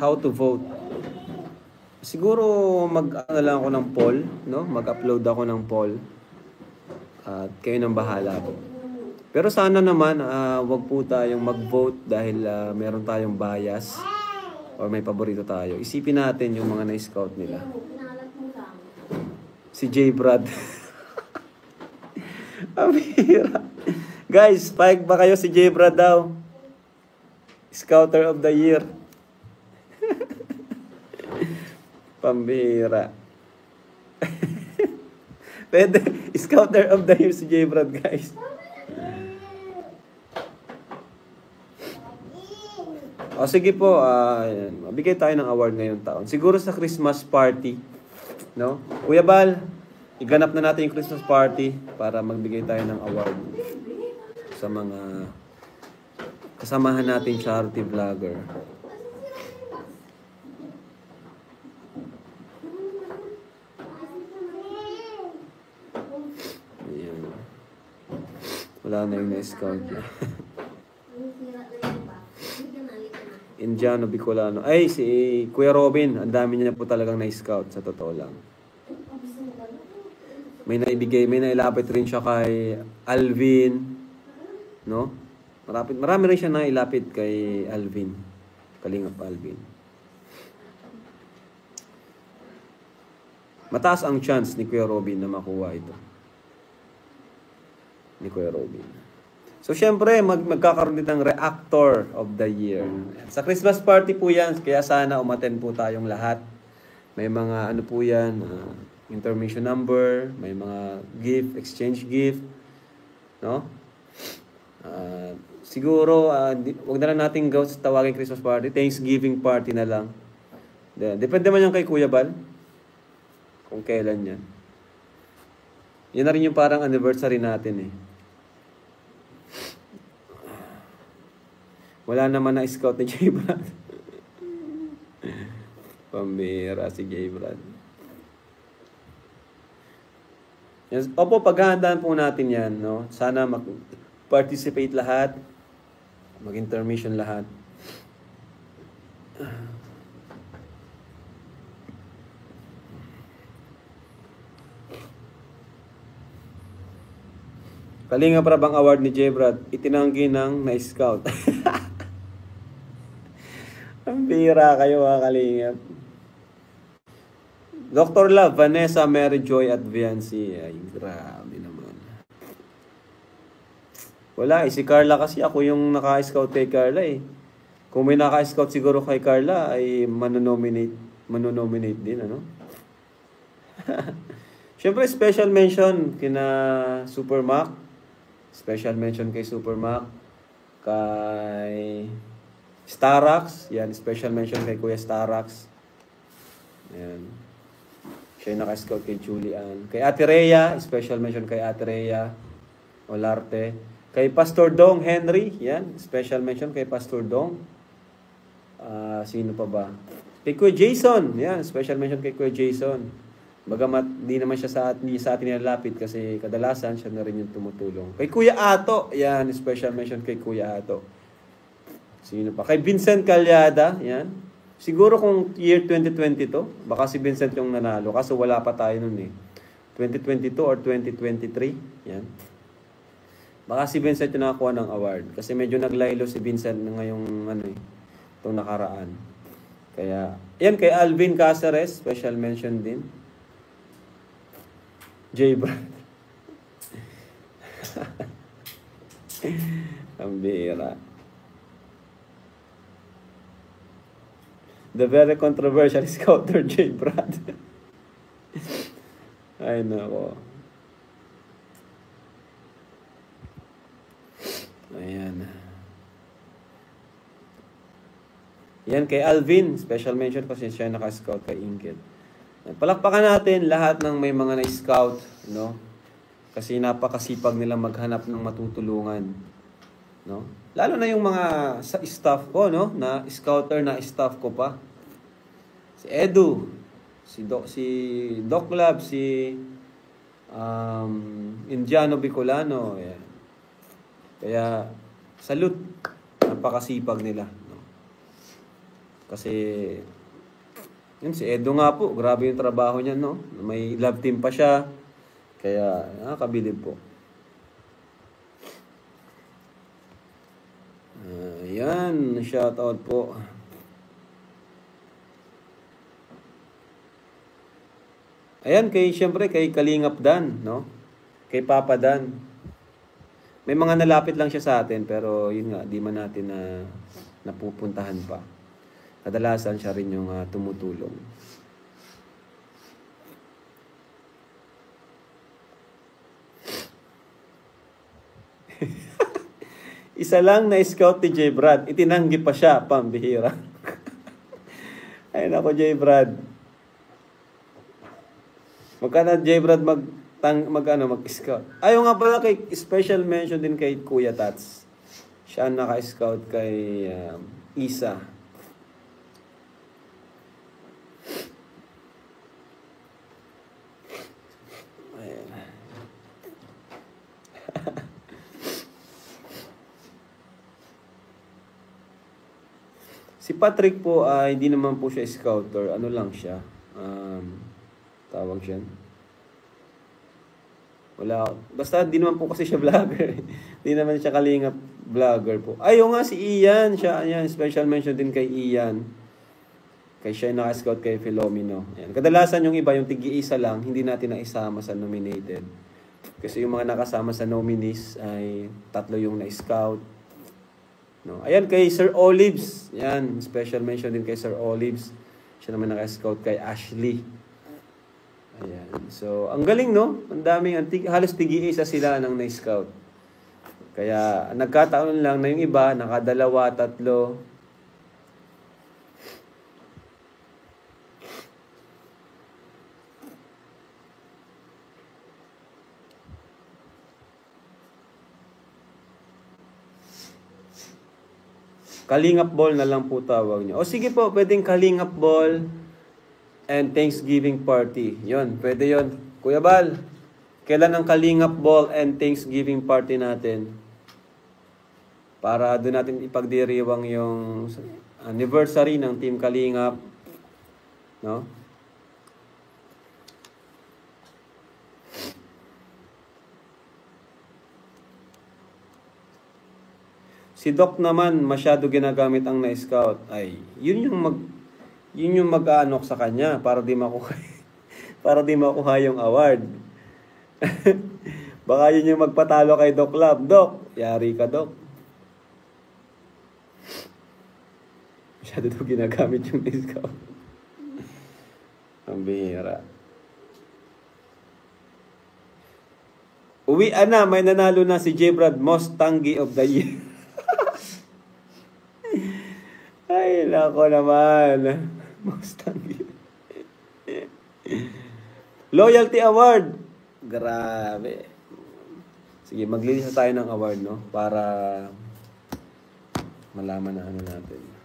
how to vote. Siguro mag-ano lang ako ng poll, no? Mag-upload ako ng poll. At kayo nang bahala po. Pero sana naman, wag po tayong mag-vote dahil meron tayong bias or may paborito tayo. Isipin natin yung mga na-scout nila. Si J. Brad. Amira. Guys, spike ba kayo si J. Brad daw? Scouter of the Year. Pambira. Pwede. Scouter of the Year si J. Brad, guys. O sige po, mabigay tayo ng award ngayong taon. Siguro sa Christmas party, no? Kuya Bal, iganap na natin yung Christmas party para magbigay tayo ng award sa mga kasamahan natin charity vlogger. Ayan. Wala na yung na-scout niya. Indiano Bicolano. Ay, si Kuya Robin, ang dami niya po talagang na-scout, sa totoo lang. May naibigay, may nailapit rin siya kay Alvin, no? Marami rin siya nailapit kay Alvin. Kalingap Alvin. Mataas ang chance ni Kuya Robin na makuha ito. Ni Kuya Robin. So, syempre, magkakaroon din ng Reactor of the Year. Sa Christmas party po yan, kaya sana umattend po tayong lahat. May mga ano po yan, information number, may mga gift, exchange gift, no? Siguro, wag na lang natin tawagin Christmas party, Thanksgiving party na lang. Depende man yan kay Kuya Bal, kung kailan yan. Yan na rin yung parang anniversary natin eh. Wala naman na scout ni J. Brad. Pambira si J. Brad. Yes, opo, paghahandaan po natin yan, no? Sana mag-participate lahat. Mag-intermission lahat. Kalingap Prab Award ni J. Brad, itinanggi ng na-scout. Ang bira kayo mga Kalingap. Dr. Love, Vanessa, Mary Joy at Viancy. Ay, grabe naman. Wala si Carla kasi ako yung naka-scout kay Carla eh. Kung may naka-scout siguro kay Carla ay manonominate din, ano? Siyempre, special mention kina Super Mac. Special mention kay Super Mac. Kay Starax. Yan, special mention kay Kuya Starax. Yan. Siya yung naka-scout kay Julian. Kay Ate Rhea, special mention kay Ate Rhea Olarte. Kay Pastor Dong Henry. Yan, special mention kay Pastor Dong. Sino pa ba? Kay Kuya Jason. Yan, special mention kay Kuya Jason. Bagamat di naman siya sa atin nilalapit kasi kadalasan siya na rin yung tumutulong. Kay Kuya Ato, yan, special mention kay Kuya Ato. Sino pa? Kay Vincent Calyada, yan. Siguro kung year 2020 to, baka si Vincent yung nanalo kaso wala pa tayo nun eh. 2022 or 2023, yan. Baka si Vincent yung nakakuha ng award kasi medyo naglaylo si Vincent ngayong ano eh, itong nakaraan. Kaya, yan kay Alvin Caceres, special mention din. J. Brad. Ang bira. The very controversial scouter J. Brad. Ay, nako. Ayan. Yan kay Alvin. Special mention kasi siya naka-scout kay Ingrid. Palakpakan natin lahat ng may mga na-scout, no? Kasi napakasipag nila maghanap ng matutulungan, no? Lalo na yung mga sa staff ko, no? Na scouter na staff ko pa. Si Edu, si Doc Lab, si Indiano Bicolano, ayan. Kaya salute, napakasipag nila, no? Kasi, yun, si Edo nga po, grabe yung trabaho niya, no? May love team pa siya. Kaya, nakakabilib po. Yan, shoutout po. Ayan, siyempre, kay Kalingap Dan, no? Kay Papa Dan. May mga nalapit lang siya sa atin, pero yun nga, di man natin na napupuntahan pa. Kadalasan siya rin yung tumutulong. Isa lang na scout ni J. Brad, itinanggi pa siya, pambihira. Ay nako, J. Brad. Magkana J. Brad mag-scout. Ayaw nga pala kay special mention din kay Kuya Tats. Siya naka-scout kay Isa. Si Patrick po ay hindi naman po siya scouter. Ano lang siya? Tawag siya. Wala. Basta di naman po kasi siya vlogger. Di naman siya kalingap vlogger po. Ayaw nga si Ian. Siya, yan, special mention din kay Ian. Kay siya yung naka-scout kay Filomeno. Yan. Kadalasan yung iba, yung tigi-isa lang, hindi natin naisama sa nominated. Kasi yung mga nakasama sa nominees ay 3 yung na-scout. No. Ayan kay Sir Olives. Yan, special mention din kay Sir Olives. Siya naman naka-scout kay Ashley. Ayan. So, ang galing, no? Ang daming, halos tigi-isa sila ng na-scout. Kaya, nagkataon lang na yung iba, nakadalawa, 3. Kalingap Ball na lang po tawag niyo. O sige po, pwedeng Kalingap Ball and Thanksgiving Party. Yon, pwede yon. Kuya Bal, kailan ang Kalingap Ball and Thanksgiving Party natin? Para doon natin ipagdiriwang yung anniversary ng Team Kalingap. No? Si Doc naman, masyado ginagamit ang na-scout. Ay, yun yung mag-aanok sa kanya para di makuha para di makuha yung award. Baka yun yung magpatalo kay Doc Lab. Doc, yari ka, Doc. Masyado daw ginagamit yung na-scout. Ang bihira. Uwian na, may nanalo na si J. Brad, Most Tangi of the Year. Ay, nako naman. Mustang. Loyalty Award. Grabe. Sige, maglilista tayo ng award, no? Para malaman na ano natin.